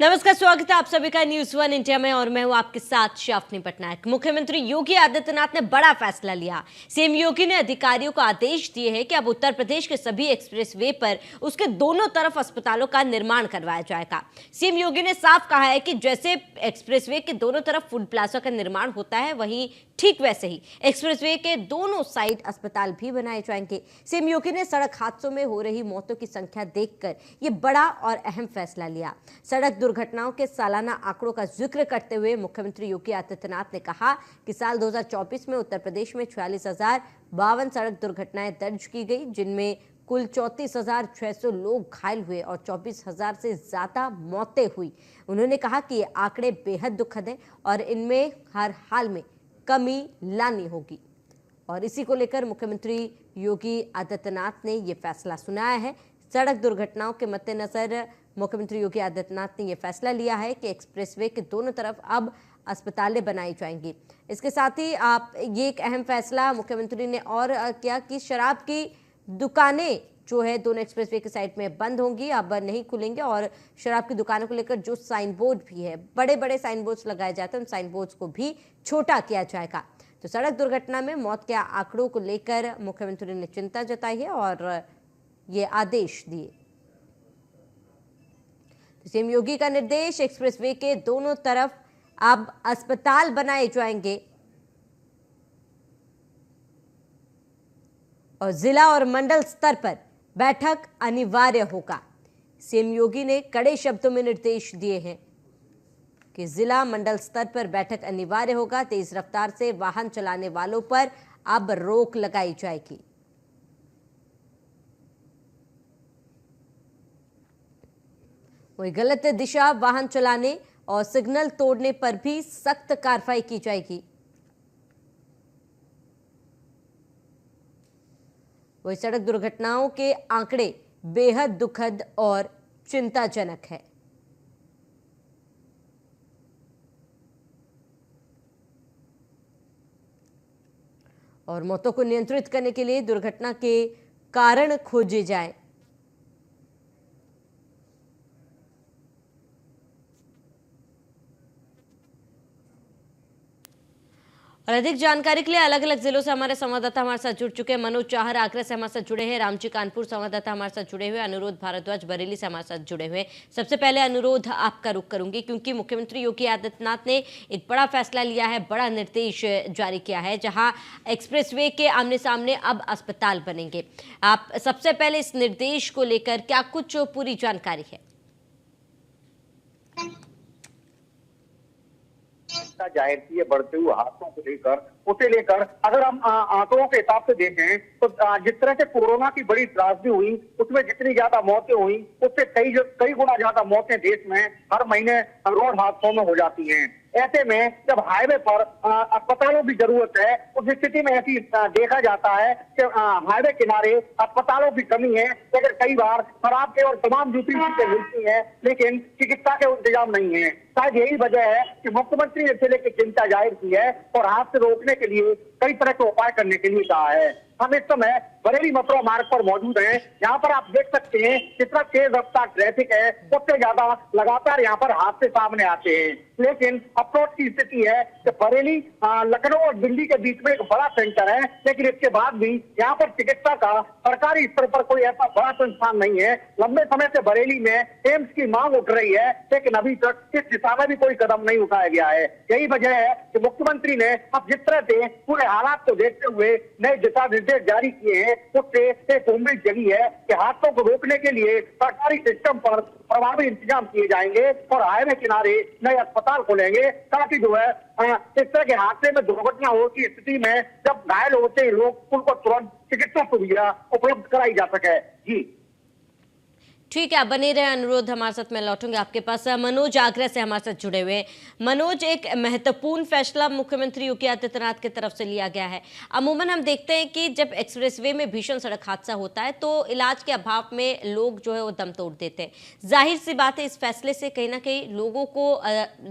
नमस्कार, स्वागत है आप सभी का न्यूज वन इंडिया में और मैं हूं आपके साथ शाफनी पटनायक। मुख्यमंत्री योगी आदित्यनाथ ने बड़ा फैसला लिया। सीएम योगी ने अधिकारियों को आदेश दिए हैं कि अब उत्तर प्रदेश के सभी एक्सप्रेसवे पर उसके दोनों तरफ अस्पतालों का निर्माण करवाया जाएगा। सीएम योगी ने साफ कहा है कि जैसे एक्सप्रेसवे के दोनों तरफ फूड प्लाजा का निर्माण होता है, वहीं ठीक वैसे ही एक्सप्रेसवे के दोनों साइड अस्पताल भी बनाए जाएंगे। सीएम योगी ने सड़क हादसों में हो रही मौतों की संख्या देखकर ये बड़ा और अहम फैसला लिया। सड़क दुर्घटनाओं के सालाना आंकड़ों का जिक्र करते हुए मुख्यमंत्री योगी आदित्यनाथ ने कहा कि साल 2024 में उत्तर प्रदेश में 46,052 सड़क दुर्घटनाएं दर्ज की गई, जिनमें कुल 34,600 लोग घायल हुए और 24,000 से ज्यादा मौतें हुई। उन्होंने कहा कि ये आंकड़े बेहद दुखद हैं और इनमें हर हाल में कमी लानी होगी। और इसी को लेकर मुख्यमंत्री योगी आदित्यनाथ ने ये फैसला सुनाया है। सड़क दुर्घटनाओं के मद्देनजर मुख्यमंत्री योगी आदित्यनाथ ने यह फैसला लिया है कि एक्सप्रेसवे के दोनों तरफ अब अस्पतालें बनाई जाएंगी। इसके साथ ही ये एक अहम फैसला मुख्यमंत्री ने और किया कि शराब की दुकानें जो है दोनों एक्सप्रेसवे के साइड में बंद होंगी, अब नहीं खुलेंगे और शराब की दुकानों को लेकर जो साइन बोर्ड भी है, बड़े बड़े साइन बोर्ड्स लगाए जाते हैं, उन साइन बोर्ड्स को भी छोटा किया जाएगा। तो सड़क दुर्घटना में मौत के आंकड़ों को लेकर मुख्यमंत्री ने चिंता जताई है और ये आदेश दिए। सीएम योगी का निर्देश, एक्सप्रेसवे के दोनों तरफ अब अस्पताल बनाए जाएंगे और जिला और मंडल स्तर पर बैठक अनिवार्य होगा। सीएम योगी ने कड़े शब्दों में निर्देश दिए हैं कि जिला मंडल स्तर पर बैठक अनिवार्य होगा। तेज रफ्तार से वाहन चलाने वालों पर अब रोक लगाई जाएगी। वही गलत दिशा वाहन चलाने और सिग्नल तोड़ने पर भी सख्त कार्रवाई की जाएगी। वही सड़क दुर्घटनाओं के आंकड़े बेहद दुखद और चिंताजनक है। और मौतों को नियंत्रित करने के लिए दुर्घटना के कारण खोजे जाएं। और अधिक जानकारी के लिए अलग अलग जिलों से हमारे संवाददाता हमारे साथ जुड़ चुके हैं। मनोज चाहर आगरा से हमारे साथ जुड़े हैं, रामजी कानपुर संवाददाता हमारे साथ जुड़े हुए, अनुरोध भारद्वाज बरेली से हमारे साथ जुड़े हुए। सबसे पहले अनुरोध आपका रुख करूंगी, क्योंकि मुख्यमंत्री योगी आदित्यनाथ ने एक बड़ा फैसला लिया है, बड़ा निर्देश जारी किया है, जहां एक्सप्रेसवे के आमने सामने अब अस्पताल बनेंगे। आप सबसे पहले इस निर्देश को लेकर क्या कुछ पूरी जानकारी है? जाहिर की है बढ़ते हुए हादसों को लेकर, उसे लेकर अगर हम आंकड़ों के हिसाब से देखें तो जिस तरह से कोरोना की बड़ी त्रासदी हुई, उसमें जितनी ज्यादा मौतें हुई, उससे कई गुना ज्यादा मौतें देश में हर महीने रोड हादसों में हो जाती हैं। ऐसे में जब हाईवे पर अस्पतालों की जरूरत है, उस स्थिति में ऐसी देखा जाता है कि हाईवे किनारे अस्पतालों की कमी है, लेकिन कई बार शराब के और तमाम दूसरी चीजें मिलती हैं, लेकिन चिकित्सा के इंतजाम नहीं है। शायद यही वजह है कि मुख्यमंत्री ने इसे लेकर चिंता जाहिर की है और हादसे रोकने के लिए कई तरह के उपाय करने के लिए कहा है। हम इस समय बरेली मथुरा मार्ग पर मौजूद हैं। यहाँ पर आप देख सकते हैं कितना तेज रफ्तार ट्रैफिक है, उससे ज्यादा लगातार यहाँ पर हादसे सामने आते हैं। लेकिन अफसोस की स्थिति है कि बरेली लखनऊ और दिल्ली के बीच में एक बड़ा सेंटर है, लेकिन इसके बाद भी यहाँ पर चिकित्सा का सरकारी स्तर पर कोई ऐसा बड़ा संस्थान नहीं है। लंबे समय से बरेली में एम्स की मांग उठ रही है, लेकिन अभी तक इस दिशा में भी कोई कदम नहीं उठाया गया है। यही वजह है कि मुख्यमंत्री ने अब जिस तरह से पूरे हालात को देखते हुए नए दिशा निर्देश जारी किए हैं, उससे एक उम्मीद जगी है कि हादसों को रोकने के लिए सरकारी सिस्टम पर प्रभावी इंतजाम किए जाएंगे और हाईवे किनारे नए अस्पताल खोलेंगे, ताकि जो है इस तरह के हादसे में दुर्घटना हो की स्थिति में जब घायल होते हैं लोग, उनको तुरंत चिकित्सा सुविधा उपलब्ध कराई जा सके। जी ठीक है, आप बने रहे। अनुरोध हमारे साथ, मैं लौटूंगी आपके पास। मनोज आगरा से हमारे साथ जुड़े हुए हैं। मनोज, एक महत्वपूर्ण फैसला मुख्यमंत्री योगी आदित्यनाथ की तरफ से लिया गया है। अमूमन हम देखते हैं कि जब एक्सप्रेसवे में भीषण सड़क हादसा होता है तो इलाज के अभाव में लोग जो है वो दम तोड़ देते हैं। जाहिर सी बात है, इस फैसले से कहीं ना कहीं लोगों को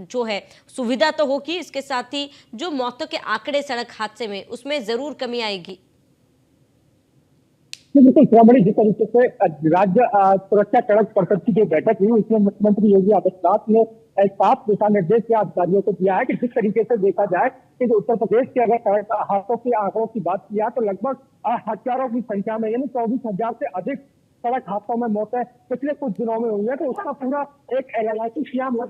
जो है सुविधा तो होगी, इसके साथ ही जो मौतों के आंकड़े सड़क हादसे में, उसमें जरूर कमी आएगी। जी, बिल्कुल श्रवणी, जिस तरीके से राज्य सुरक्षा सड़क परिषद की जो बैठक हुई उसमें मुख्यमंत्री योगी आदित्यनाथ ने एक साफ दिशा निर्देश के अधिकारियों को दिया है कि जिस तरीके से देखा जाए कि जो उत्तर प्रदेश के अगर सड़क हादसों के आंकड़ों की बात किया तो लगभग हजारों की संख्या में यानी 24,000 से अधिक सड़क हादसों में मौतें पिछले कुछ दिनों में हुई है। तो उसका पूरा एक एनालिसिस किया ने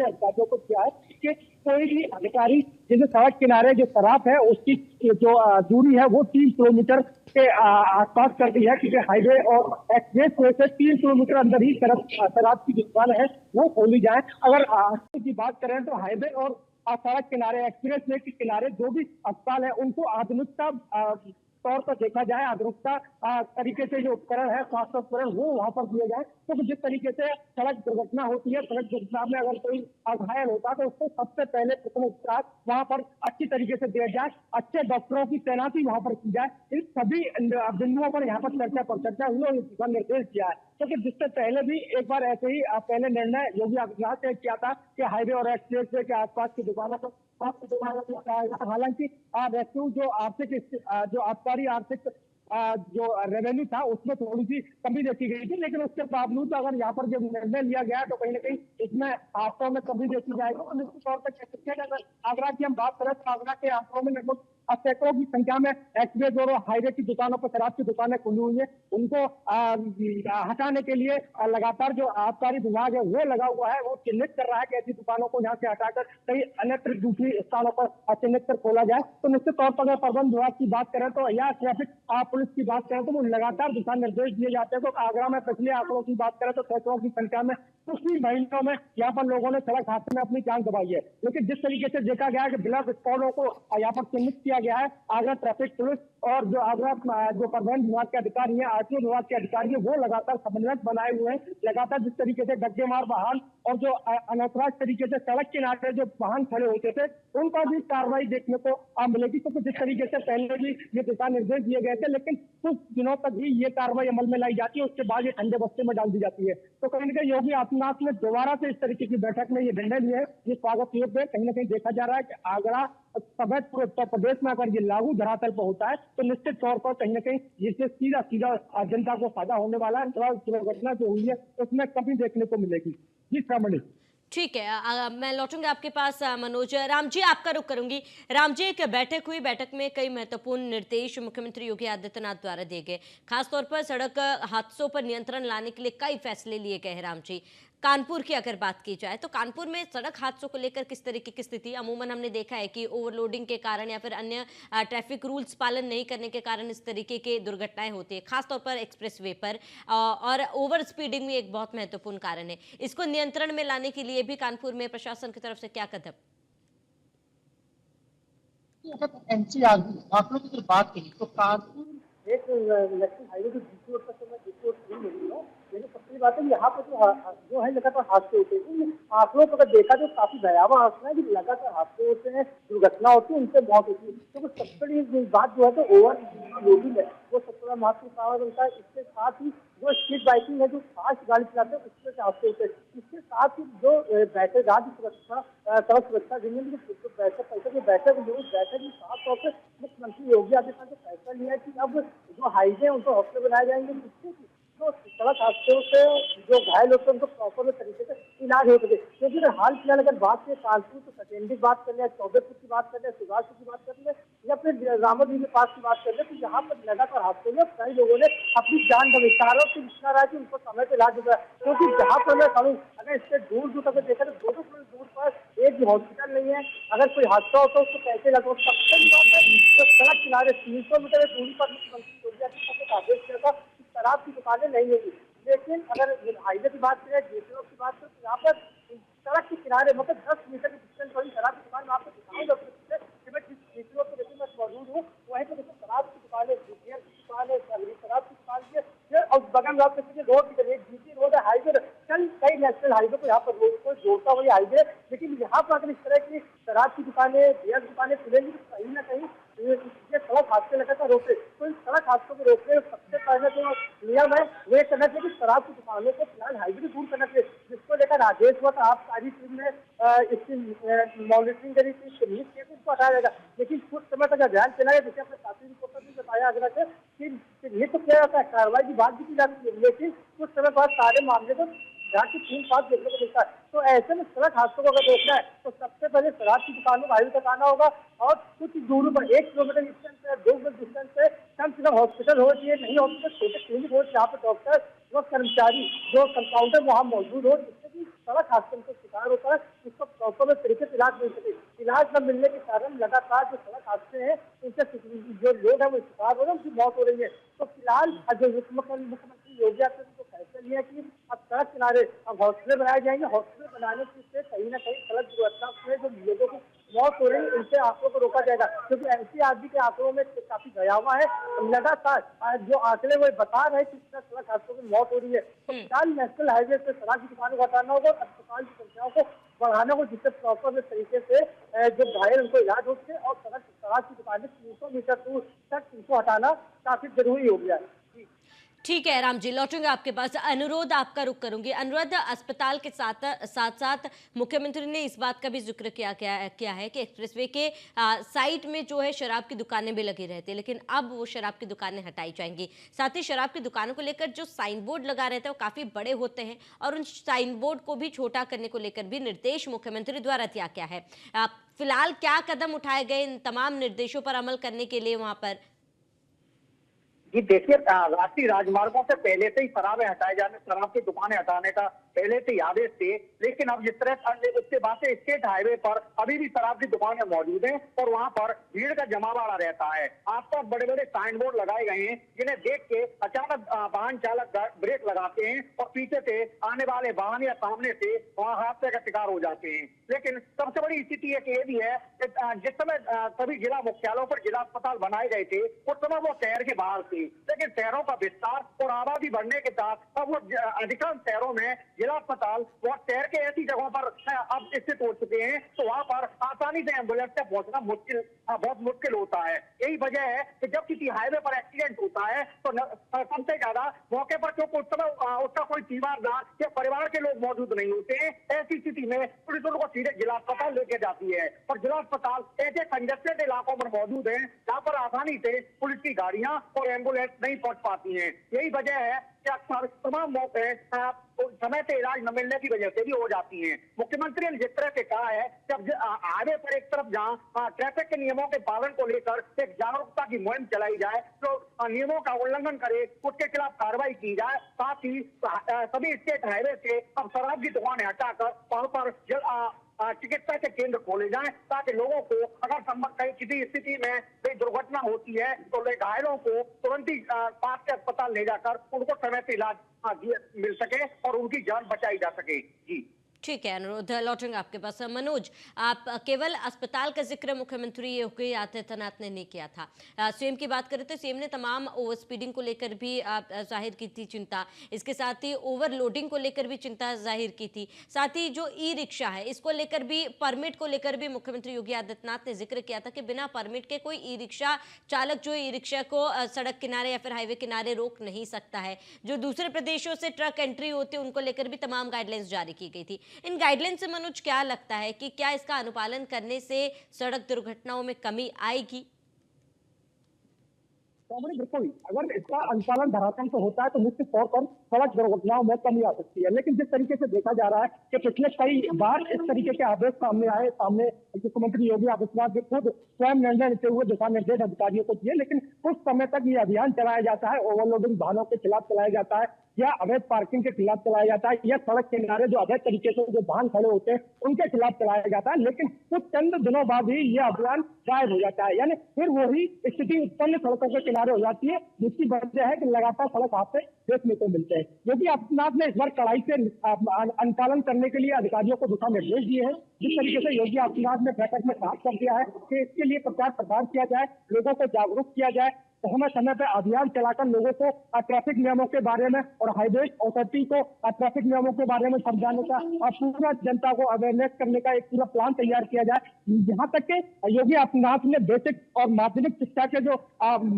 अधिकारियों को किया है कि कोई भी अधिकारी जैसे सड़क किनारे जो शराब है उसकी जो दूरी है वो 3 किलोमीटर के आसपास कर दी है, क्योंकि हाईवे और एक्सप्रेस वे से 3 किलोमीटर अंदर ही शराब की दुकान है वो खोली जाए। अगर की बात करें तो हाईवे और सड़क किनारे एक्सप्रेस वे के किनारे जो भी अस्पताल है उनको आधुनिकता तौर पर देखा जाए, आधुनिकता तरीके से जो उपकरण है, स्वास्थ्य उपकरण वो वहां पर दिए जाए। तो जिस तरीके से सड़क दुर्घटना होती है, सड़क दुर्घटना में अगर कोई घायल होता है तो उसको सबसे पहले प्रथम उपचार वहां पर अच्छी तरीके से दिया जाए, अच्छे डॉक्टरों की तैनाती वहां पर की जाए। इन सभी बिंदुओं पर यहाँ पर चर्चा हुई और दिशा निर्देश दिया है, क्योंकि जिससे पहले भी एक बार ऐसे ही पहले निर्णय योगी आदित्यनाथ ने किया था कि हाईवे और एक्सप्रेस वे के आसपास की दुकानों को हालांकि रेस्क्यू जो जो आबकारी आर्थिक जो रेवेन्यू था उसमें थोड़ी सी कमी देखी गई थी, लेकिन उसके बावजूद अगर यहाँ पर जब निर्णय लिया गया तो कहीं ना कहीं इसमें आंकड़ों में कमी देखी जाएगी। और निश्चित तौर पर कह सकते हैं अगर आगरा की हम बात करें तो आगरा के आंकड़ों में लगभग सैकड़ों की संख्या में एक्सप्रेस और हाईवे की दुकानों पर शराब की दुकानें खुली हुई है, उनको हटाने के लिए लगातार जो आबकारी विभाग है वो लगा हुआ है, वो चिन्हित कर रहा है कि ऐसी दुकानों को यहाँ से हटाकर कहीं अन्यत्र दूसरी स्थानों पर चिन्हित कर खोला जाए। तो निश्चित तौर पर अगर प्रबंध विभाग की बात करें तो या ट्रैफिक पुलिस की बात करें तो वो लगातार दिशा निर्देश दिए जाते हैं। तो आगरा में पिछले आंकड़ों की बात करें तो सैकड़ों की संख्या में कुछ ही महीनों में यहाँ पर लोगों ने सड़क हादसे में अपनी जान गंवाई है। लेकिन जिस तरीके से देखा गया है कि बिना स्पॉटों को यहाँ पर चिन्हित किया गया है, आगरा ट्रैफिक पुलिस और जो आगरा जो परिवहन विभाग के अधिकारी हैं, आरटीओ विभाग के अधिकारी हैं, वो लगातार समन्वय बनाए हुए हैं। लगातार जिस तरीके से डग्गेमार वाहन और जो अनौतराज तरीके से सड़क किनारे जो वाहन खड़े होते थे उन पर भी कार्रवाई देखने को मिलेगी, क्योंकि जिस तरीके से पहले भी ये दिशा निर्देश दिए गए थे लेकिन कुछ दिनों तक ही ये कार्रवाई अमल में लाई जाती है, उसके बाद ये ठंडे बस्ते में डाल दी जाती है। तो कहीं ना कहीं योगी आदित्यनाथ ने दोबारा से इस तरीके की बैठक में ये निर्णय लिए है, ये स्वागत योग्य है। कहीं ना कहीं देखा जा रहा है कि आगरा समेत पूरे उत्तर प्रदेश में अगर ये लागू धरातल पर होता है तो निश्चित तौर पर कहीं ना कहीं इससे सीधा जनता को फायदा होने वाला है। दुर्घटना जो हुई है उसमें कमी देखने को मिलेगी। जी श्रवणी। ठीक है, मैं लौटूंगा आपके पास मनोज। राम जी, आपका रुख करूंगी। राम जी, एक बैठक हुई, बैठक में कई महत्वपूर्ण निर्देश मुख्यमंत्री योगी आदित्यनाथ द्वारा दिए गए, खासतौर पर सड़क हादसों पर नियंत्रण लाने के लिए कई फैसले लिए गए हैं। राम जी, कानपुर की अगर बात की जाए तो कानपुर में सड़क हादसों को लेकर किस तरीके की स्थिति? अमूमन हमने देखा है कि ओवरलोडिंग के कारण या फिर अन्य ट्रैफिक रूल्स पालन नहीं करने के कारण इस तरीके की दुर्घटनाएं होती है, खासतौर पर एक्सप्रेसवे पर। और ओवर स्पीडिंग भी एक बहुत महत्वपूर्ण कारण है। इसको नियंत्रण में लाने के लिए भी कानपुर में प्रशासन की तरफ से क्या कदम? एनसीआर आंकड़ों की जब बात करी तो कानपुर एक नेशनल हाईवे की दूसरी ओर तक मैं दूसरी ओर नहीं मिली हूँ, लेकिन सबसे बात है यहाँ पर जो है लगातार हादसे होते हैं। आंकड़ों को अगर देखा तो काफी भयावह आंकड़ा है कि लगातार हादसे होते हैं, दुर्घटना होती है, उनसे मौत होती है। तो सबसे बड़ी बात जो है तो ओवर लोडिंग है, वो सबसे बड़ा महत्वपूर्ण कारण बनता है। इसके साथ ही जो स्पीड बाइकिंग है, जो फास्ट गाड़ी चलाते हैं उसमें हादसे होते हैं। इसके साथ ही जो बैठक राज्य सुरक्षा सड़क सुरक्षा अधिनियम की बैठक में साफ तौर पर मुख्यमंत्री योगी आदित्यनाथ ने फैसला लिया है कि अब जो हाईवे उनको हॉस्पिटल बनाए जाएंगे, जिससे जो सड़क हादसों से जो घायल होते हैं उनको प्रॉपर तरीके से इलाज हो सके। क्योंकि अगर हाल फिलहाल अगर बात करें कानपुर तो सटेंडी की बात कर ले, चौबेपुर की बात कर ले, सुभाषपुर की बात कर ले या फिर रामोदी के पास की बात कर ले, तो यहाँ पर लगातार हादसों में कई लोगों ने अपनी जान गंवाई। कारों से इतना रहा कि उनको समय पर इलाज होता है, क्योंकि जहाँ पर मैं खड़ूँ अगर इससे दूर तक देखा तो 2-2 किलोमीटर दूर पर एक भी हॉस्पिटल नहीं है। अगर कोई हादसा होता है उसको कैसे लगता है? सबसे बड़ी बात है तो सड़क किनारे 300 मीटर दूरी पर मुख्यमंत्री योगी आदित्यनाथ ने आदेश दिया था शराब की दुकानें नहीं होगी। लेकिन अगर हाईवे की बात करें, जेपी रोड की बात करें तो यहाँ पर सड़क के किनारे मतलब 10 मीटर की डिस्टेंस वाली शराब की दुकान में आपको दिखाऊंगा कि मैं जिस जेपी रोड पर देखिए मैं मौजूद हूँ, वहीं पर देखिए शराब की दुकान है, बियर की दुकान है, शराब की दुकान है और बगल में आप देखिए रोड की चलिए जीटी रोड है, हाईवे कई नेशनल हाईवे को यहाँ पर रोड को जोड़ता हुआ हाईवे। लेकिन यहाँ पर अगर इस तरह की शराब की दुकानें, बियर की दुकानें खुलेंगी तो कहीं ना कहीं ये सड़क हादसे लगातार रोके। तो इन सड़क हादसों को रोकने सबसे पहले जो नियम है वो ये करना चाहिए कि शराब की दुकानों को फिलहाल हाईवे से दूर करना चाहिए, जिसको लेकर राजेश वक्त आप सारी टीम ने इसकी मॉनिटरिंग करी थी, इसको हटाया जाएगा। लेकिन कुछ समय तक अभियान चलाया, जैसे अपने साथी रिपोर्टर ने बताया है आगरा के कि ये तो क्या जाता है, कार्रवाई की बात भी की जाती है, लेकिन कुछ समय बाद सारे मामले को जहाँ की 3 साल देखने को मिलता है। तो ऐसे में सड़क हादसों को अगर देखना है तो सबसे पहले शराब की दुकानों को हाईवे तक आना होगा और कुछ दूरी पर 1 किलोमीटर डिस्टेंस पे, 2 किलोमीटर डिस्टेंस पे कम से कम हॉस्पिटल हो चाहिए, नहीं हॉस्पिटल छोटे क्लिनिक हो जहाँ पे डॉक्टर व कर्मचारी जो कंपाउंडर वहाँ मौजूद हो, जिससे कि सड़क हादसे का शिकार होता है उसको प्रॉपर तरीके से इलाज मिल सके। इलाज न मिलने के कारण लगातार जो सड़क हादसे हैं उनसे जो लोग हैं वो शिकार हो रहे हैं, उनकी मौत हो रही है। तो फिलहाल जो मुख्यमंत्री योगी आदित्यनाथ ने फैसला लिया कि अब सड़क किनारे अब हॉस्पिटल बनाए जाएंगे। हॉस्पिटल बनाने से कहीं ना कहीं सड़क दुर्घटना में जो लोगों को मौत हो रही है उनसे आंकड़ों को रोका जाएगा, क्योंकि एनसीआरबी के आंकड़ों में काफी भयावह है। लगातार जो आंकड़े वो बता रहे हैं कि किस तरह सड़क हादसों में मौत हो रही है। तो फिलहाल नेशनल हाईवे से शराब की दुकानों को हटाना होगा, अस्पताल की संख्याओं को बढ़ाना होगा, जिससे प्रॉपर तरीके से जो घायल उनको इलाज हो सके, और शराब की दुकानें 300 मीटर दूर तक इनको हटाना काफी जरूरी हो गया है। ठीक है राम जी, लौटूंगा आपके पास। अनुरोध आपका रुख करूंगी। अनुरोध, अस्पताल के साथ साथ मुख्यमंत्री ने इस बात का भी जिक्र किया है कि एक्सप्रेसवे के साइड में जो है शराब की दुकानें भी लगी रहती है, लेकिन अब वो शराब की दुकानें हटाई जाएंगी। साथ ही शराब की दुकानों को लेकर जो साइन बोर्ड लगा रहते हैं वो काफी बड़े होते हैं, और उन साइन बोर्ड को भी छोटा करने को लेकर भी निर्देश मुख्यमंत्री द्वारा दिया गया है। फिलहाल क्या कदम उठाए गए इन तमाम निर्देशों पर अमल करने के लिए वहां पर? जी देखिए, राष्ट्रीय राजमार्गों से पहले से ही शराबें हटाए जाने, शराब की दुकानें हटाने का पहले से ही आदेश थे, लेकिन अब जिस तरह उसके बाद से स्टेट हाईवे पर अभी भी शराब की दुकानें मौजूद हैं और वहां पर भीड़ का जमावड़ा रहता है। आसपास बड़े बड़े साइन बोर्ड लगाए गए हैं, जिन्हें देख के अचानक वाहन चालक ब्रेक लगाते हैं और पीछे से आने वाले वाहन या सामने से वहां हादसे का शिकार हो जाते हैं। लेकिन सबसे बड़ी स्थिति एक ये भी है कि जिस समय सभी जिला मुख्यालयों पर जिला अस्पताल बनाए गए थे उस समय वो शहर के बाहर थे, लेकिन शहरों का विस्तार और आबादी बढ़ने के साथ अब वो अधिकांश शहरों में जिला अस्पताल वो शहर के ऐसी जगहों पर अब स्थित हो चुके हैं, तो वहां पर आसानी से एम्बुलेंस से पहुंचना बहुत मुश्किल होता है। यही वजह है कि जब किसी हाईवे पर एक्सीडेंट होता है तो सबसे ज्यादा मौके पर क्योंकि उस समय उसका कोई तीमारदार या परिवार के लोग मौजूद नहीं होते हैं। ऐसी स्थिति में पुलिस उनको सीधे जिला अस्पताल लेके जाती है, और जिला अस्पताल ऐसे कंजेस्टेड इलाकों पर मौजूद है जहाँ पर आसानी से पुलिस की गाड़ियां और एम्बुलेंस नहीं पहुंच पाती हैं। यही वजह है कि अक्सर तमाम मौके समय से इलाज न मिलने की वजह से भी हो जाती हैं। मुख्यमंत्री ने जिस तरह से कहा है कि अब हाईवे पर एक तरफ जहां ट्रैफिक के नियमों के पालन को लेकर एक जागरूकता की मुहिम चलाई जाए, तो नियमों का उल्लंघन करे उसके खिलाफ कार्रवाई की जाए, साथ ही सभी स्टेट हाईवे से अब शराब की दुकानें हटाकर वहां पर चिकित्सा के केंद्र खोले जाएं, ताकि लोगों को अगर कहीं किसी स्थिति में कोई दुर्घटना होती है तो घायलों को तुरंत ही पास के अस्पताल ले जाकर उनको समय से इलाज मिल सके और उनकी जान बचाई जा सके। जी ठीक है अनुरोध, लौटेंगे आपके पास। मनोज, आप केवल अस्पताल का जिक्र मुख्यमंत्री योगी आदित्यनाथ ने नहीं किया था, सीएम की बात करें तो सीएम ने तमाम ओवर स्पीडिंग को लेकर भी जाहिर की थी चिंता, इसके साथ ही ओवरलोडिंग को लेकर भी चिंता जाहिर की थी, साथ ही जो ई रिक्शा है इसको लेकर भी, परमिट को लेकर भी मुख्यमंत्री योगी आदित्यनाथ ने जिक्र किया था कि बिना परमिट के कोई ई रिक्शा चालक जो ई रिक्शा को सड़क किनारे या फिर हाईवे किनारे रोक नहीं सकता है। जो दूसरे प्रदेशों से ट्रक एंट्री होती है उनको लेकर भी तमाम गाइडलाइंस जारी की गई थी। इन गाइडलाइन से मनोज क्या लगता है कि क्या इसका अनुपालन करने से सड़क दुर्घटनाओं में कमी आएगी? बिल्कुल, अगर इसका अनुपालन धरातल तो होता है तो निश्चित तौर पर सड़क दुर्घटनाओं में कमी आ सकती है। लेकिन जिस तरीके से देखा जा रहा है कि पिछले कई बार इस तरीके के आदेश सामने आए, मुख्यमंत्री योगी आदित्यनाथ ने खुद स्वयं निर्णय लेते हुए दिशा निर्देश अधिकारियों को दिए, लेकिन कुछ समय तक ये अभियान चलाया जाता है, ओवरलोडिंग वाहनों के खिलाफ चलाया जाता है या अवैध पार्किंग के खिलाफ चलाया जाता है या सड़क किनारे जो अवैध तरीके से जो वाहन खड़े होते हैं उनके खिलाफ चलाया जाता है, लेकिन कुछ चंद दिनों बाद ही ये अभियान गायब हो जाता है। यानी फिर वही स्थिति उत्पन्न सड़कों के किनारे हो जाती है, जिसकी वजह है कि लगातार सड़क हादसे देखने को मिलते हैं। योगी आदित्यनाथ ने इस बार कड़ाई से अनुपालन करने के लिए अधिकारियों को दिशा निर्देश दिए हैं। जिस तरीके से योगी आदित्यनाथ ने बैठक में साफ कर दिया है कि इसके लिए प्रचार प्रसार किया जाए, लोगों को जागरूक किया जाए, समय समय पर अभियान चलाकर लोगों को ट्रैफिक नियमों के बारे में और हाईवे अथॉरिटी को ट्रैफिक नियमों के बारे में समझाने का और पूरा जनता को अवेयरनेस करने का एक पूरा प्लान तैयार किया जाए। यहाँ तक के योगी आदित्यनाथ ने बेसिक और माध्यमिक शिक्षा के जो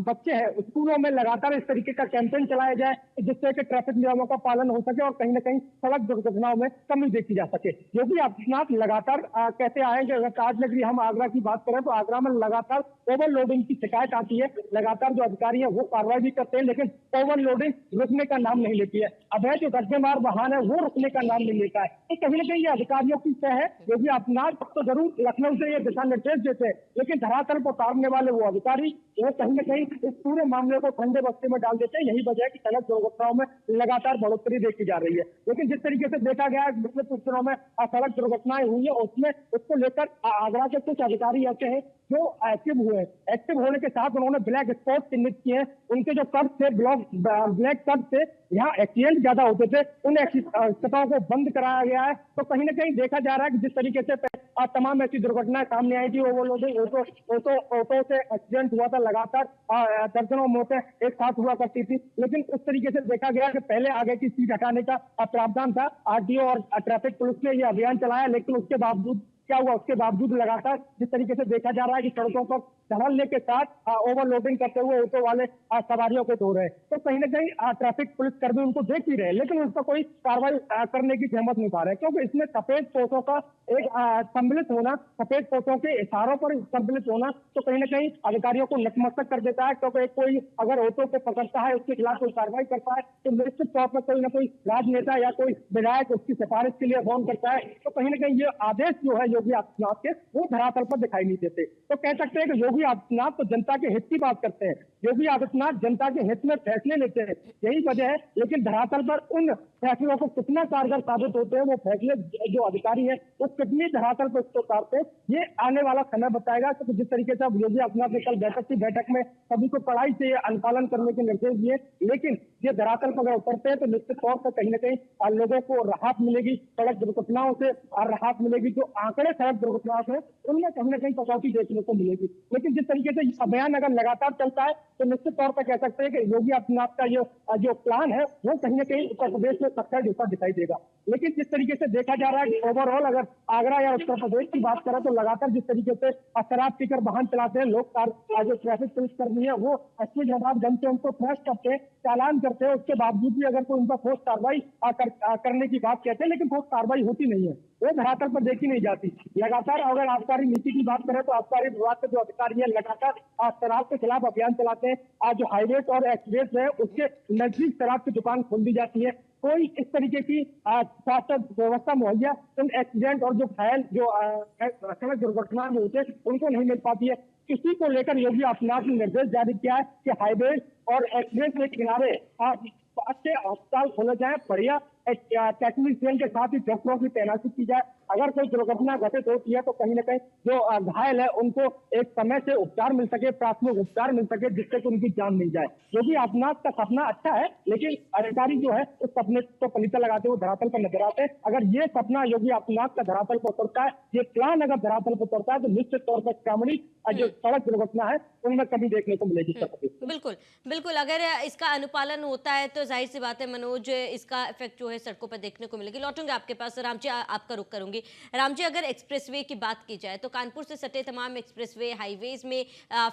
बच्चे हैं स्कूलों में लगातार इस तरीके का कैंपेन चलाया जाए, जिससे कि ट्रैफिक नियमों का पालन हो सके और कहीं ना कहीं सड़क दुर्घटनाओं में कमी देखी जा सके। योगी आदित्यनाथ लगातार कहते आए कि अगर ताज नगरी हम आगरा की बात करें तो आगरा में लगातार ओवरलोडिंग की शिकायत आती है, लगातार जो अधिकारी है वो कार्रवाई भी करते हैं, लेकिन ओवरलोडिंग रुकने का नाम नहीं लेती है। अवैध जो धज्जेमार वाहन है वो रुकने का नाम नहीं लेता है। तो कहीं ना कहीं ये अधिकारियों की तय है। योगी आदित्यनाथ तो जरूर लखनऊ से ये दिशा निर्देश देते हैं, लेकिन धरातल पर उतारने वाले वो अधिकारी वो कहीं ना कहीं इस पूरे मामले को ठंडे बस्ते में डाल देते हैं। यही वजह है कि सड़क दुर्घटनाओं में लगातार बढ़ोतरी देखी जा रही है। लेकिन जिस तरीके से देखा गया है पिछले कुछ दिनों में सड़क दुर्घटनाएं हुई है, उसमें उसको लेकर आगरा के कुछ अधिकारी ऐसे हैं जो एक्टिव हुए। एक्टिव होने के साथ उन्होंने ब्लैक स्पॉट चिन्हित किए हैं। उनके जो कर्व थे ब्लैक कर्व थे, यहाँ एक्सीडेंट ज्यादा होते थे, उन सतहों को बंद कराया गया है। तो कहीं ना कहीं देखा जा रहा है कि जिस तरीके से तमाम ऐसी दुर्घटनाएं सामने आई थी, ओवरलोडिंग ऑटो से एक्सीडेंट हुआ था, लगातार दर्जनों मौतें एक साथ हुआ करती थी। लेकिन उस तरीके से देखा गया कि पहले आगे की सीट हटाने का प्रावधान था। आरटीओ और ट्रैफिक पुलिस ने यह अभियान चलाया, लेकिन उसके बावजूद क्या हुआ, उसके बावजूद लगातार जिस तरीके से देखा जा रहा है कि सड़कों पर धड़ल्ले के साथ ओवरलोडिंग करते हुए ऑटो वाले सवारियों को धो रहे हैं। तो कहीं ना कहीं ट्रैफिक पुलिस कर्मी उनको देख ही रहे, लेकिन उस पर कोई कार्रवाई करने की हिम्मत नहीं पा रहे, क्योंकि इसमें सफेद पोतों का एक सम्मिलित होना, सफेद पोतों के इशारों पर सम्मिलित होना, तो कहीं ना कहीं अधिकारियों को नतमस्तक कर देता है। क्योंकि कोई अगर ऑटो को पकड़ता है, उसके खिलाफ कोई कार्रवाई करता है, तो निश्चित तौर पर कोई ना कोई राजनेता या कोई विधायक उसकी सिफारिश के लिए फोन करता है। तो कहीं ना कहीं ये आदेश जो है योगी आदित्यनाथ के, वो धरातल पर दिखाई नहीं देते। तो कह सकते हैं कि योगी आदित्यनाथ तो जनता के हित की बात करते हैं, योगी आदित्यनाथ जनता के हित में फैसले लेते हैं, यही वजह है। लेकिन धरातल पर उन फैसलों को कितना कारगर साबित होते हैं, वो फैसले जो अधिकारी है वो कितनी धरातल पर उसको उतारते हैं, ये आने वाला समय बताएगा। क्योंकि जिस तरीके से अब योगी आदित्यनाथ ने कल बैठक में सभी को कड़ाई से अनुपालन करने के निर्देश दिए, लेकिन ये धरातल पर अगर उतरते हैं तो निश्चित तौर पर कहीं ना कहीं लोगों को राहत मिलेगी, सड़क दुर्घटनाओं से राहत मिलेगी। जो आंकड़े सड़क दुर्घटनाओं से, उनमें कहीं ना कहीं कटौती देखने को मिलेगी। लेकिन जिस तरीके से अभियान अगर लगातार चलता है तो निश्चित तौर पर कह सकते हैं कि योगी आदित्यनाथ का जो प्लान है वो कहीं ना कहीं उत्तर प्रदेश में सक्सेस होता दिखाई देगा। लेकिन जिस तरीके से देखा जा रहा है कि ओवरऑल अगर आगरा या उत्तर प्रदेश की बात करें तो लगातार जिस तरीके से शराब पीकर वाहन चलाते हैं लोग, जो ट्रैफिक पुलिस कर्मी है वो 80,000 घंटे से उनको फ्रेश करते हैं, चालान करते हैं, उसके बावजूद भी अगर कोई उनका ठोस कार्रवाई करने की बात कहते हैं, लेकिन ठोस कार्रवाई होती नहीं है, वो धरातल पर देखी नहीं जाती। लगातार अगर आबकारी नीति की बात करें तो आबकारी विभाग के जो अधिकारी है लगातार शराब के खिलाफ अभियान चलाते हैं। आज जो हाईवे और एक्सप्रेस है उसके नजदीक शराब की दुकान खोल दी जाती है। कोई इस तरीके की स्वास्थ्य व्यवस्था मुहैया उन एक्सीडेंट और जो घायल जो सड़क दुर्घटना में होते हैं उनको नहीं मिल पाती है। इसी को लेकर योगी आदित्यनाथ ने निर्देश जारी किया है कि हाईवे और एक्सप्रेस के किनारे अच्छे अस्पताल खोले जाए, बढ़िया टेक्नीशियन के साथ ही डॉक्टरों की तैनाती की जाए। अगर कोई दुर्घटना घटित होती है तो कहीं ना कहीं जो घायल है उनको एक समय से उपचार मिल सके, प्राथमिक उपचार मिल सके, जिससे कि उनकी जान नहीं जाए। योगी आदित्यनाथ का सपना अच्छा है, लेकिन अधिकारी जो है उस सपने को पलीता लगाते हुए धरातल पर नजर आते हैं। अगर ये सपना योगी आदित्यनाथ का धरातल पर उतरता है, ये प्लान अगर धरातल पर उतरता है, तो निश्चित तौर पर ग्रामीण जो सड़क दुर्घटना है उनमें कमी देखने को मिलेगी। बिल्कुल बिल्कुल, अगर इसका अनुपालन होता है तो जाहिर सी बात है मनोज, इसका इफेक्ट जो है सड़कों पर देखने को मिलेगी। लौटूंगे आपके पास राम जी, आपका रुख करूंगी। राम जी, अगर एक्सप्रेसवे की बात की जाए तो कानपुर से सटे तमाम एक्सप्रेसवे हाईवेज में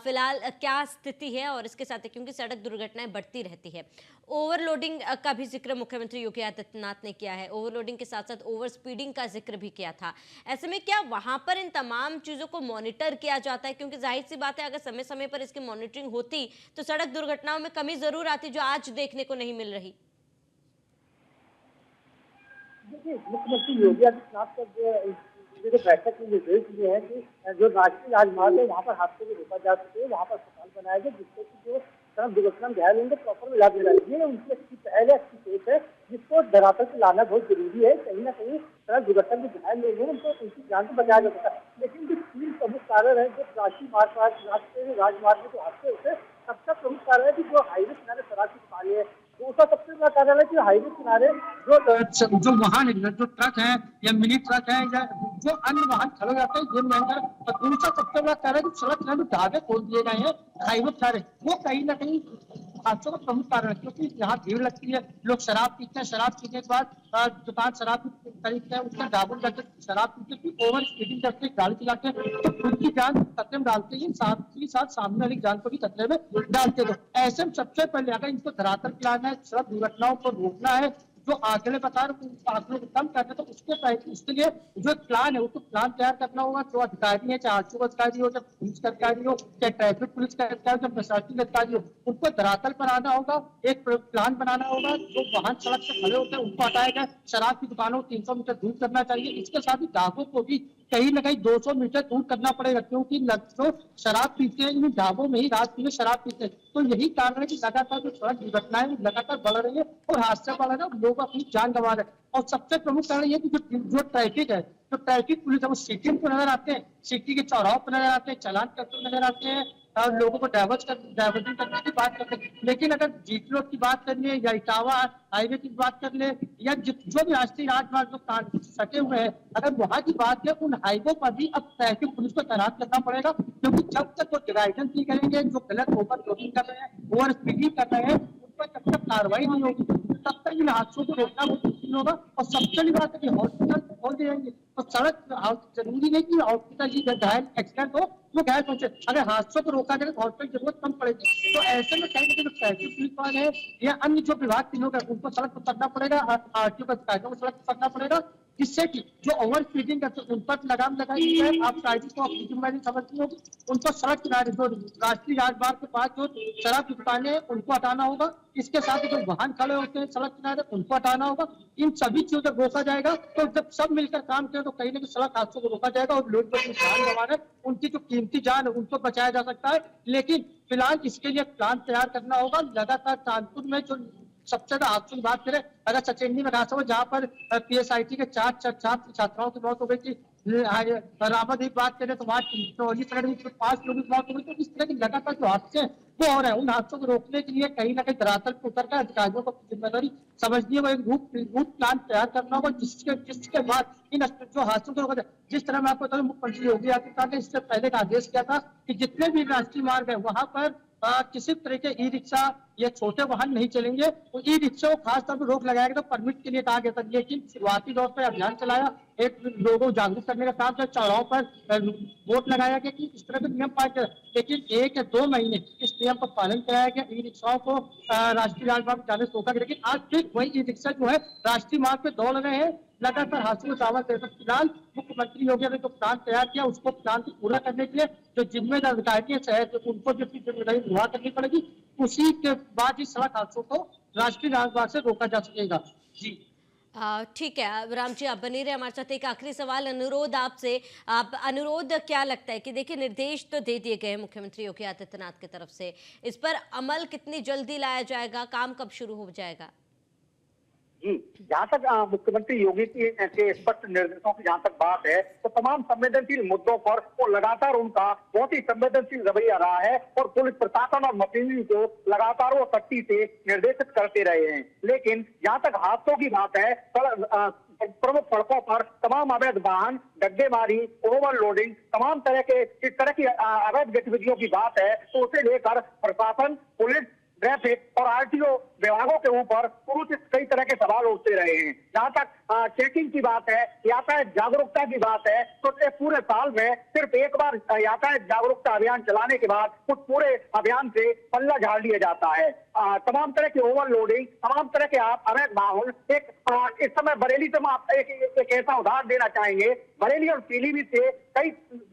फिलहाल क्या स्थिति है, और इसके साथ क्योंकि सड़क दुर्घटनाएं बढ़ती रहती है, ओवरलोडिंग का भी जिक्र मुख्यमंत्री योगी आदित्यनाथ ने किया है, ओवरलोडिंग के साथ साथ ओवर स्पीडिंग का जिक्र भी किया था। ऐसे में क्या वहां पर इन तमाम चीजों को मॉनिटर किया जाता है? क्योंकि जाहिर सी बात है अगर समय समय पर इसकी मॉनिटरिंग होती तो सड़क दुर्घटनाओं में कमी जरूर आती, जो आज देखने को नहीं मिल रही। देखिए, मुख्यमंत्री योगी आदित्यनाथ का जो बैठक में निर्देश दिए हैं कि जो राष्ट्रीय राजमार्ग है वहाँ पर हादसे को रोका जा सके, वहाँ पर अस्पताल बनाया जाए, जिससे कि जो सड़क दुर्घटना में घायल होंगे प्रॉपर इलाज मिला जाए। उनकी अच्छी पहल है, अच्छी सोच है, जिसको धरातल पर लाना बहुत जरूरी है। कहीं ना कहीं सड़क दुर्घटना में घायल लोग हैं उनको उनकी जान को बचाया जा सकता है। लेकिन जो 3 प्रमुख कारण है जो राष्ट्रीय राजमार्ग में जो हादसे होते हैं, सबसे प्रमुख कारण है कि जो हाईवे किनारे शराब की दुकानें हैं। दूसरा सबसे बड़ा कारण है कि हाईवे किनारे जो वाहन है, जो ट्रक है या मिनी ट्रक है या जो अन्य वाहन खड़े जाते हैं, ये महंगा। और दूसरा सबसे बड़ा कारण है कि सड़क किनारे ढाबे खोल दिए गए हैं हाईवे किनारे, वो कहीं ना कहीं हादसों का प्रमुख कारण है। क्योंकि यहाँ भीड़ लगती है, लोग शराब पीते हैं, शराब पीने के बाद दुकान शराब खरीदते हैं, उसका ढाबों जाकर शराब पीते हैं, ओवर स्पीडिंग करते हैं, गाड़ी चलाते हैं, तो खुद की जान खतरे में डालते हैं, साथ ही साथ सामने वाली जान को भी खतरे में डालते हैं। तो ऐसे में सबसे पहले अगर इनको धरातल पिलाना है, सड़क दुर्घटनाओं को रोकना है, जो आंकड़े बता रहे हैं आंकड़ों को कम करना है, तो उसको उसके लिए जो प्लान है उसको प्लान तैयार करना होगा। जो अधिकारी है, चाहे आरटीओ अधिकारी हो, चाहे पुलिस का अधिकारी हो, चाहे ट्रैफिक पुलिस का अधिकारी हो, चाहे प्रशासनिक अधिकारी हो, उनको धरातल पर आना होगा। एक प्लान बनाना होगा। जो वाहन सड़क से खड़े होते हैं उनको हटाया जाए। शराब की दुकानों को 300 मीटर दूर करना चाहिए। इसके साथ ही ढाबों को भी कहीं ना कहीं 200 मीटर दूर करना पड़ेगा, क्योंकि जो शराब पीते हैं इन ढाबों में ही रात में शराब पीते हैं। तो यही कारण है कि लगातार जो सड़क दुर्घटनाएं लगातार बढ़ रही है और हादसे बढ़ रहे हैं, लोग अपनी जान गंवा रहे हैं। और सबसे प्रमुख कारण ये कि जो ट्रैफिक है, जो ट्रैफिक पुलिस है वो सिटी पर नजर आते हैं, सिटी के चौराहों पर नजर आते हैं, चालान करते हुए नजर आते हैं और लोगों को डाइवर्जन करने की बात करते हैं। लेकिन अगर जीटी रोड की बात कर ले या इटावा हाईवे की बात कर ले या जो भी राष्ट्रीय राजमार्ग जो सटे हुए हैं, अगर वहां की बात है, उन हाईवे पर भी अब ट्रैफिक पुलिस को तैनात करना पड़ेगा। क्योंकि जब तक वो गाइडेंस नहीं करेंगे, जो गलत ओवर लोडिंग कर रहे हैं, ओवर स्पीडिंग कर रहे हैं, उन पर जब तक कार्रवाई नहीं होगी तब तक इन हादसों को रोकना बहुत मुश्किल होगा। और सबसे बड़ी बात है कि हॉस्पिटल खोल जाएंगे तो सड़क जरूरी नहीं कि हॉस्पिटल की घायल एक्सीडेंट हो वो घायल पहुंचे। अगर हादसों को रोका जाए तो हॉस्पिटल की जरूरत कम पड़ेगी। तो ऐसे में कहीं जो ट्रैफिक पुलिस वाले हैं या अन्य जो विभाग के लोग हैं उनको सड़क पर उतरना पड़ेगा, आरटीओ का अधिकारियों को सड़क पर उतरना पड़ेगा, जिससे कि जो ओवर स्पीडिंग करते हैं उन पर लगाम लगाई जाए। आप ड्राइविंग को अपनी जिम्मेदारी समझनी होगी। उनको सड़क किनारे जो राष्ट्रीय राजमार्ग के पास जो शराब की दुकानें हैं उनको हटाना होगा। इसके साथ ही जो वाहन खड़े होते हैं सड़क किनारे उनको हटाना होगा। इन सभी चीजों को रोका जाएगा तो जब सब मिलकर काम करें तो कहीं ना कहीं सड़क हादसों को रोका जाएगा और लोग जो अपनी जान गंवा रहे हैं उनकी जो कीमती जान है उनको बचाया जा सकता है। लेकिन फिलहाल इसके लिए प्लान तैयार करना होगा। लगातार कानपुर में जो सबसे ज्यादा हादसों की बात करें, अगर सचेंडी में हादसा हुआ जहां पर पीएसआईटी के 4 छात्र छात्राओं की मौत हो गई थी, रामादी बात करें तो वहां 5 लोगों की मौत हो गई। तो इस तरह की लगातार जो हादसे हैं वो हो रहे हैं। उन हादसों को रोकने के लिए कहीं ना कहीं धरातल पर उतर कर अधिकारियों को जिम्मेदारी समझनी है। वो एक रूट प्लान तैयार करना होगा जिसके बाद इन जो हादसों को रोका जाए। जिस तरह मैं आपको बता दूं, मुख्यमंत्री योगी आदित्यनाथ ने इससे पहले का आदेश किया था कि जितने भी राष्ट्रीय मार्ग है वहां पर किसी तरह के ई रिक्शा या छोटे वाहन नहीं चलेंगे। तो ई रिक्शा को खास तौर पर रोक लगाया गया, तो परमिट के लिए कहा गया था। लेकिन शुरुआती दौर पर अभियान चलाया, एक लोगों को जागरूक करने का काम किया, चौराहों पर बोर्ड लगाया गया कि इस तरह के नियम पालन करें। लेकिन 1 या 2 महीने इस नियम का पालन कराया गया, ई रिक्शाओं को राष्ट्रीय राजमार्ग जाने से रोका गया। लेकिन आज फिर वही ई रिक्शा जो है राष्ट्रीय मार्ग पे दौड़ रहे हैं, लगातार हादसों को दावा करते हैं। फिलहाल मुख्यमंत्री योगी ने जो प्लान तैयार किया उसको प्लान को पूरा करने के लिए जो जिम्मेदार अधिकारी है उनको जो जिम्मेदारी निर्वाह करनी पड़ेगी। उसी के बाद ही सड़क हादसों को राष्ट्रीय राजमार्ग से रोका जा सकेगा। जी ठीक है राम जी, आप बने रहे हमारे साथ। एक आखिरी सवाल अनुरोध आपसे, आप अनुरोध क्या लगता है कि देखिए निर्देश तो दे दिए गए हैं मुख्यमंत्री योगी आदित्यनाथ की तरफ से, इस पर अमल कितनी जल्दी लाया जाएगा, काम कब शुरू हो जाएगा? जी, जहाँ तक मुख्यमंत्री योगी के स्पष्ट निर्देशों की जहाँ तक बात है तो तमाम संवेदनशील मुद्दों पर वो लगातार उनका बहुत ही संवेदनशील रवैया रहा है और पुलिस प्रशासन और मशीनरी को लगातार वो सख्ती से निर्देशित करते रहे हैं। लेकिन जहाँ तक हादसों की बात है, प्रमुख सड़कों पर तमाम अवैध वाहन, डग्गेमारी, ओवरलोडिंग, तमाम तरह के इस तरह की अवैध गतिविधियों की बात है तो उसे लेकर प्रशासन, पुलिस, ट्रैफिक और आरटीओ विभागों के ऊपर पुरुष कई तरह के सवाल उठते रहे हैं। जहां तक चेकिंग की बात है, यातायात जागरूकता की बात है, तो पूरे साल में सिर्फ एक बार यातायात जागरूकता अभियान चलाने के बाद उस पूरे अभियान से पल्ला झाड़ लिया जाता है। तमाम तरह की ओवरलोडिंग, तमाम तरह के अवैध माहौल। इस समय बरेली से हम एक ऐसा उदाहरण देना चाहेंगे। बरेली और पीलीभीत से कई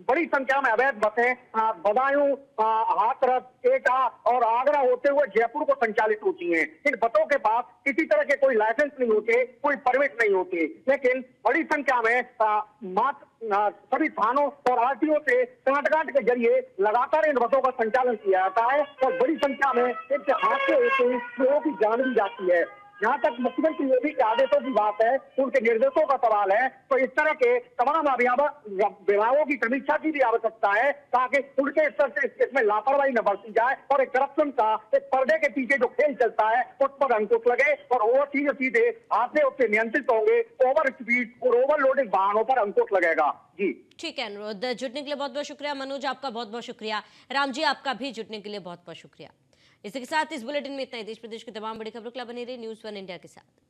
बड़ी संख्या में अवैध बसें बदायूं, हाथरस, एटा और आगरा होते हुए जयपुर को संचालित होती हैं। इन बसों के पास किसी तरह के कोई लाइसेंस नहीं होते, कोई परमिट नहीं होती, लेकिन बड़ी संख्या में सभी थानों और आरटीओ से सांठगांठ के जरिए लगातार इन बसों का संचालन किया जाता है और बड़ी संख्या में एक हादसे होते हैं, लोगों की जान भी जाती है। जहाँ तक मुख्यमंत्री योगी के आदेशों की बात है, उनके निर्देशों का सवाल है, तो इस तरह के तमाम विभागों की समीक्षा की भी आवश्यकता है ताकि उनके स्तर से इसमें लापरवाही न बरती जाए और एक करप्शन का एक पर्दे के पीछे जो खेल चलता है उस पर अंकुश लगे और वो सीधे हादसे उससे नियंत्रित होंगे। ओवर स्पीड और ओवरलोडिंग वाहनों पर अंकुश लगेगा। जी ठीक है, अनुरोध जुड़ने के लिए बहुत बहुत शुक्रिया। मनोज आपका बहुत बहुत शुक्रिया। राम जी आपका भी जुड़ने के लिए बहुत बहुत शुक्रिया। इसी के साथ इस बुलेटिन में इतना ही। देश प्रदेश की तमाम बड़ी खबरों के लिए बने रहिए न्यूज़ 1 इंडिया के साथ।